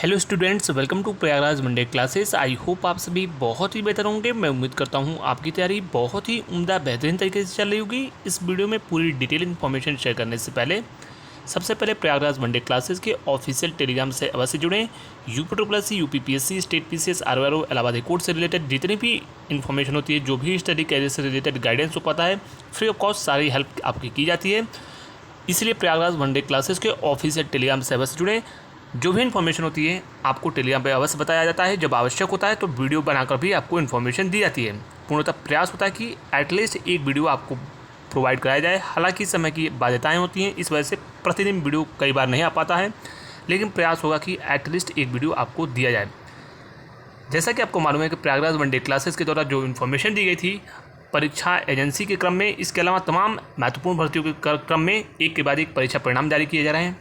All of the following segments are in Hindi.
Hello students, welcome to Prayagraj Monday classes. I hope आप सभी बहुत ही बेहतर होंगे। मैं उम्मीद करता हूँ आपकी तैयारी बहुत ही उम्दा बेहतरीन तरीके से चल रही होगी। इस वीडियो में पूरी डिटेल इन्फॉर्मेशन शेयर करने से पहले सबसे पहले प्रयागराज मंडे क्लासेस के ऑफिशियल टेलीग्राम से अवश्य जुड़ें। UP UPPSC, state PCS, RORO, Allahabad high court से रिलेटेड जितनी भी इन्फॉर्मेशन होती है, जो भी स्टडी कैरियर से रिलेटेड गाइडेंस हो पाता है, फ्री ऑफ कॉस्ट सारी हेल्प आपकी की जाती है। इसलिए प्रयागराज मंडे क्लासेस के ऑफिशियल टेलीग्राम से अवश्य जुड़ें। जो भी इन्फॉर्मेशन होती है आपको टेलीग्राम पर अवश्य बताया जाता है। जब आवश्यक होता है तो वीडियो बनाकर भी आपको इन्फॉर्मेशन दी जाती है। पूर्णतः प्रयास होता है कि एटलीस्ट एक वीडियो आपको प्रोवाइड कराया जाए। हालांकि समय की बाध्यताएं होती हैं, इस वजह से प्रतिदिन वीडियो कई बार नहीं आ पाता है, लेकिन प्रयास होगा कि एटलीस्ट एक वीडियो आपको दिया जाए। जैसा कि आपको मालूम है कि प्रयागराज मंडे क्लासेस के द्वारा जो इन्फॉर्मेशन दी गई थी परीक्षा एजेंसी के क्रम में, इसके अलावा तमाम महत्वपूर्ण भर्तियों के क्रम में एक के बाद एक परीक्षा परिणाम जारी किए जा रहे हैं।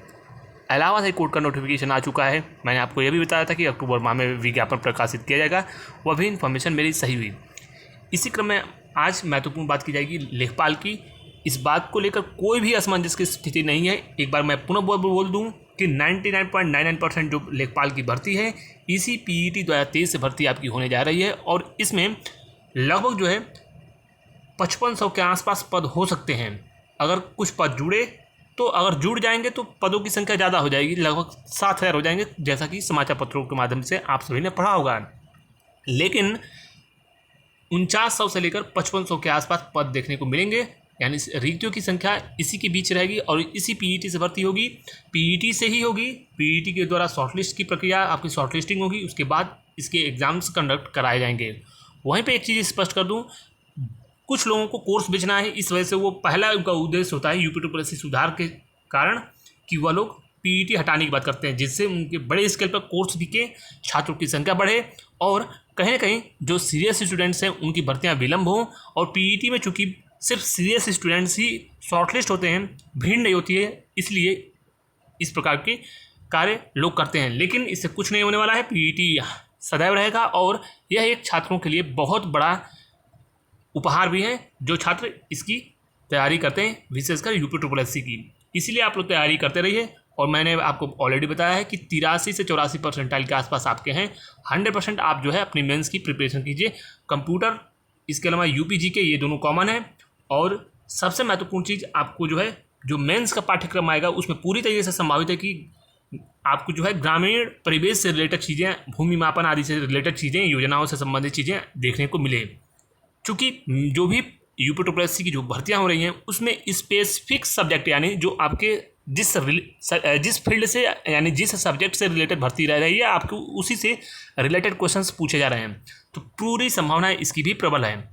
इलाहाबाद हाई कोर्ट का नोटिफिकेशन आ चुका है। मैंने आपको यह भी बताया था कि अक्टूबर माह में विज्ञापन प्रकाशित किया जाएगा। वह भी इन्फॉर्मेशन मेरी सही हुई। इसी क्रम में आज महत्वपूर्ण बात की जाएगी लेखपाल की। इस बात को लेकर कोई भी असमंजस की स्थिति नहीं है। एक बार मैं पुनः बोल दूं कि 99.99% जो लेखपाल की भर्ती है इसी पीईटी 2023 से भर्ती आपकी होने जा रही है, और इसमें लगभग जो है 5500 के आसपास पद हो सकते हैं। अगर कुछ पद जुड़े तो अगर जुड़ जाएंगे तो पदों की संख्या ज़्यादा हो जाएगी, लगभग 7000 हो जाएंगे, जैसा कि समाचार पत्रों के माध्यम से आप सभी ने पढ़ा होगा। लेकिन 4900 से लेकर 5500 के आसपास पद देखने को मिलेंगे, यानी रिक्तियों की संख्या इसी के बीच रहेगी और इसी पीईटी से भर्ती होगी। पीईटी से ही होगी। पीईटी के द्वारा शॉर्टलिस्ट की प्रक्रिया, आपकी शॉर्टलिस्टिंग होगी, उसके बाद इसके एग्जाम्स कंडक्ट कराए जाएंगे। वहीं पे एक चीज़ स्पष्ट कर दूं, कुछ लोगों को कोर्स बेचना है, इस वजह से वो पहला उनका उद्देश्य होता है यूपी सुधार के कारण कि वह लोग पीईटी हटाने की बात करते हैं, जिससे उनके बड़े स्केल पर कोर्स बिके, छात्रों की संख्या बढ़े और कहीं ना कहीं जो सीरियस स्टूडेंट्स हैं उनकी भर्तियां विलम्ब हों। और पीईटी में चूंकि सिर्फ सीरियस स्टूडेंट्स ही शॉर्टलिस्ट होते हैं, भीड़ नहीं होती है, इसलिए इस प्रकार के कार्य लोग करते हैं। लेकिन इससे कुछ नहीं होने वाला है। पीईटी सदैव रहेगा और यह एक छात्रों के लिए बहुत बड़ा उपहार भी है जो छात्र इसकी तैयारी करते हैं, विशेषकर यूपी की। इसीलिए आप लोग तैयारी करते रहिए। और मैंने आपको ऑलरेडी बताया है कि 83 से 84 परसेंटाइल के आसपास आपके हैं। 100% आप जो है अपनी मेंस की प्रिपरेशन कीजिए। कंप्यूटर, इसके अलावा यूपी के, ये दोनों कॉमन है। और सबसे महत्वपूर्ण चीज़ आपको जो है, जो मेंस का पाठ्यक्रम आएगा उसमें पूरी तरीके से संभावित है कि आपको जो है ग्रामीण परिवेश से रिलेटेड चीज़ें, भूमि मापन आदि से रिलेटेड चीज़ें, योजनाओं से संबंधित चीज़ें देखने को मिले। चूँकि जो भी यूपी की जो भर्तियां हो रही हैं उसमें स्पेसिफिक सब्जेक्ट, यानी जो आपके जिस फील्ड से, यानी जिस सब्जेक्ट से रिलेटेड भर्ती रह रही है, आपको उसी से रिलेटेड क्वेश्चंस पूछे जा रहे हैं। तो पूरी संभावना इसकी भी प्रबल है।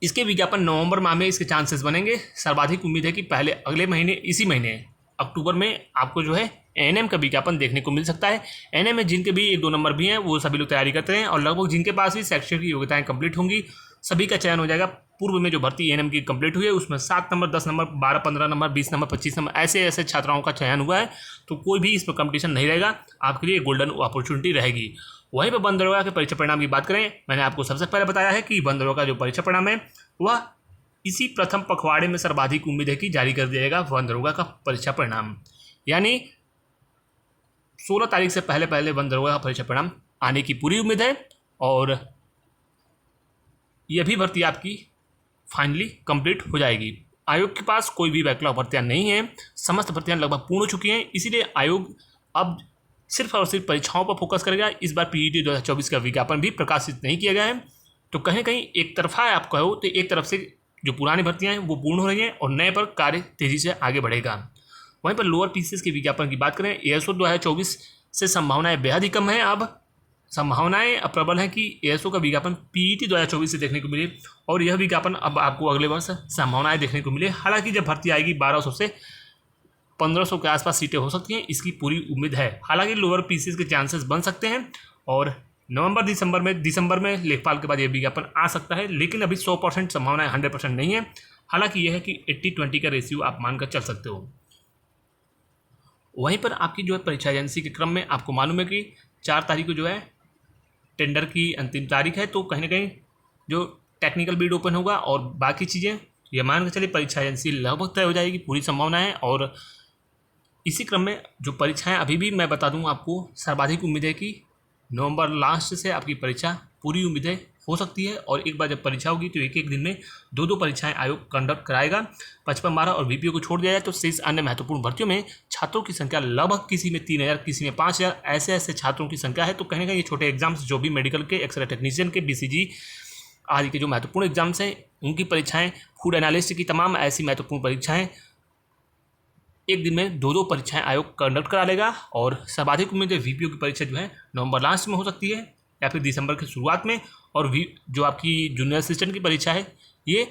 इसके विज्ञापन नवंबर माह में इसके चांसेस बनेंगे। सर्वाधिक उम्मीद है कि पहले अगले महीने, इसी महीने अक्टूबर में आपको जो है एएनएम का विज्ञापन देखने को मिल सकता है। एएनएम में जिनके भी 1-2 नंबर भी हैं वो सभी लोग तैयारी करते हैं, और लगभग जिनके पास भी शैक्षिक योग्यताएं कंप्लीट होंगी सभी का चयन हो जाएगा। पूर्व में जो भर्ती एएनएम की कंप्लीट हुई है उसमें 7 number, 10 number, 12, 15 number, 20 number, 25 number ऐसे छात्राओं का चयन हुआ है। तो कोई भी इस पर कंपटीशन नहीं रहेगा, आपके लिए गोल्डन अपॉर्चुनिटी रहेगी। वहीं पर वन दरोगा के परीक्षा परिणाम की बात करें, मैंने आपको सबसे पहले बताया है कि वन दरोगा का जो परीक्षा परिणाम है वह इसी प्रथम पखवाड़े में सर्वाधिक उम्मीद है कि जारी कर दिया जाएगा वन दरोगा का परीक्षा परिणाम। यानी 16 तारीख से पहले वन दरोगा का परीक्षा परिणाम आने की पूरी उम्मीद है। और यह भी भर्ती आपकी फाइनली कंप्लीट हो जाएगी। आयोग के पास कोई भी बैकलॉग भर्तियां नहीं है, समस्त भर्तियां लगभग पूर्ण हो चुकी हैं। इसीलिए आयोग अब सिर्फ और सिर्फ परीक्षाओं पर फोकस करेगा। इस बार पीईटी 2024 का विज्ञापन भी प्रकाशित नहीं किया गया है। तो कहीं कहीं एक तरफा है, आप कहो तो एक तरफ से जो पुरानी भर्तियां हैं वो पूर्ण हो रही हैं और नए पर कार्य तेजी से आगे बढ़ेगा। वहीं पर लोअर पीसीएस के विज्ञापन की बात करें, एएसओ 2024 से संभावनाएं बेहद ही कम है। अब संभावनाएं प्रबल हैं कि एएसओ का विज्ञापन पीईटी 2024 से देखने को मिले, और यह विज्ञापन अब आपको अगले वर्ष संभावनाएं देखने को मिले। हालांकि जब भर्ती आएगी 1200 से 1500 के आसपास सीटें हो सकती हैं, इसकी पूरी उम्मीद है। हालांकि लोअर पीसीएस के चांसेस बन सकते हैं और दिसंबर में लेखपाल के बाद यह विज्ञापन आ सकता है, लेकिन अभी 100% संभावना 100% नहीं है। हालांकि यह है कि 80-20 का रेशियो आप मानकर चल सकते हो। वहीं पर आपकी जो है परीक्षा एजेंसी के क्रम में आपको मालूम है कि 4 तारीख को जो है टेंडर की अंतिम तारीख है। तो कहीं ना कहीं जो टेक्निकल बिड ओपन होगा और बाकी चीज़ें, ये मान के चलिए परीक्षा एजेंसी लगभग तय हो जाएगी, पूरी संभावना है। और इसी क्रम में जो परीक्षाएं अभी भी मैं बता दूं आपको, सर्वाधिक उम्मीद है कि नवंबर लास्ट से आपकी परीक्षा पूरी उम्मीदें हो सकती है। और एक बार जब परीक्षा होगी तो एक एक दिन में दो परीक्षाएं आयोग कंडक्ट कराएगा। 55-12 और बीपीओ को छोड़ दिया जाए तो शेष अन्य महत्वपूर्ण भर्तियों में छात्रों की संख्या लगभग किसी में 3000, किसी में 5000 ऐसे छात्रों की संख्या है। तो कहीं ना कहीं ये छोटे एग्जाम्स जो भी मेडिकल के, एक्सरे टेक्नीशियन के, बीसीजी आदि के जो महत्वपूर्ण एग्जाम्स हैं उनकी परीक्षाएं, फूड एनालिस्ट की तमाम ऐसी महत्वपूर्ण परीक्षाएं एक दिन में दो परीक्षाएं आयोग कंडक्ट करा लेगा। और सर्वाधिक उम्मीद है वीपीओ की परीक्षा जो है नवंबर लास्ट में हो सकती है या फिर दिसंबर की शुरुआत में। और जो आपकी जूनियर असिस्टेंट की परीक्षा है ये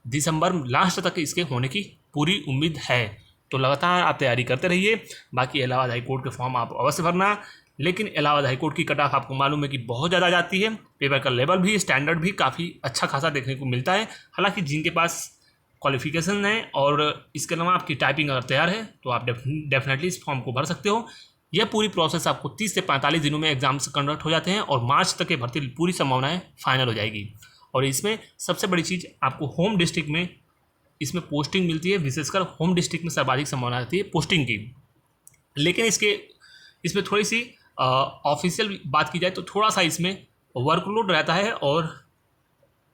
दिसंबर लास्ट तक इसके होने की पूरी उम्मीद है। तो लगातार आप तैयारी करते रहिए। बाकी इलाहाबाद हाईकोर्ट के फॉर्म आप अवश्य भरना, लेकिन इलाहाबाद हाईकोर्ट की कट ऑफ आपको मालूम है कि बहुत ज़्यादा जाती है। पेपर का लेवल भी, स्टैंडर्ड भी काफ़ी अच्छा खासा देखने को मिलता है। हालांकि जिनके पास क्वालिफिकेशन है और इसके अलावा आपकी टाइपिंग अगर तैयार है तो आप डेफिनेटली इस फॉर्म को भर सकते हो। यह पूरी प्रोसेस आपको 30 से 45 दिनों में एग्जाम्स कंडक्ट हो जाते हैं और मार्च तक ये भर्ती पूरी संभावनाएं फाइनल हो जाएगी। और इसमें सबसे बड़ी चीज़ आपको होम डिस्ट्रिक्ट में इसमें पोस्टिंग मिलती है, विशेषकर होम डिस्ट्रिक्ट में सर्वाधिक संभावना रहती है पोस्टिंग की। लेकिन इसमें थोड़ी सी ऑफिशियल बात की जाए तो थोड़ा सा इसमें वर्कलोड रहता है और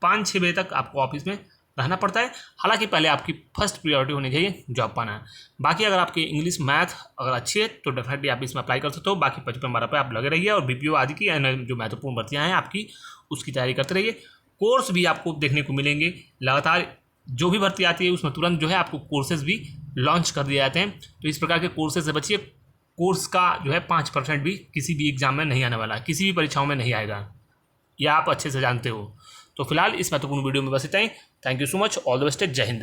5-6 बजे तक आपको ऑफिस में रहना पड़ता है। हालांकि पहले आपकी फर्स्ट प्रायोरिटी होनी चाहिए जॉब पाना है। बाकी अगर आपकी इंग्लिश मैथ अगर अच्छी है तो डेफिनेटली आप इसमें अप्लाई कर सकते हो। बाकी 55-12 पे आप लगे रहिए और बीपीओ आदि की जो महत्वपूर्ण भर्तियाँ हैं आपकी उसकी तैयारी करते रहिए। कोर्स भी आपको देखने को मिलेंगे लगातार, जो भी भर्ती आती है उसमें तुरंत जो है आपको कोर्सेज भी लॉन्च कर दिए जाते हैं। तो इस प्रकार के कोर्सेज से बचिए। कोर्स का जो है 5% भी किसी भी एग्जाम में नहीं आने वाला, किसी भी परीक्षाओं में नहीं आएगा, यह आप अच्छे से जानते हो। तो फिलहाल इस महत्वपूर्ण वीडियो में बस इतना ही। Thank you so much, all the best, जय हिंद।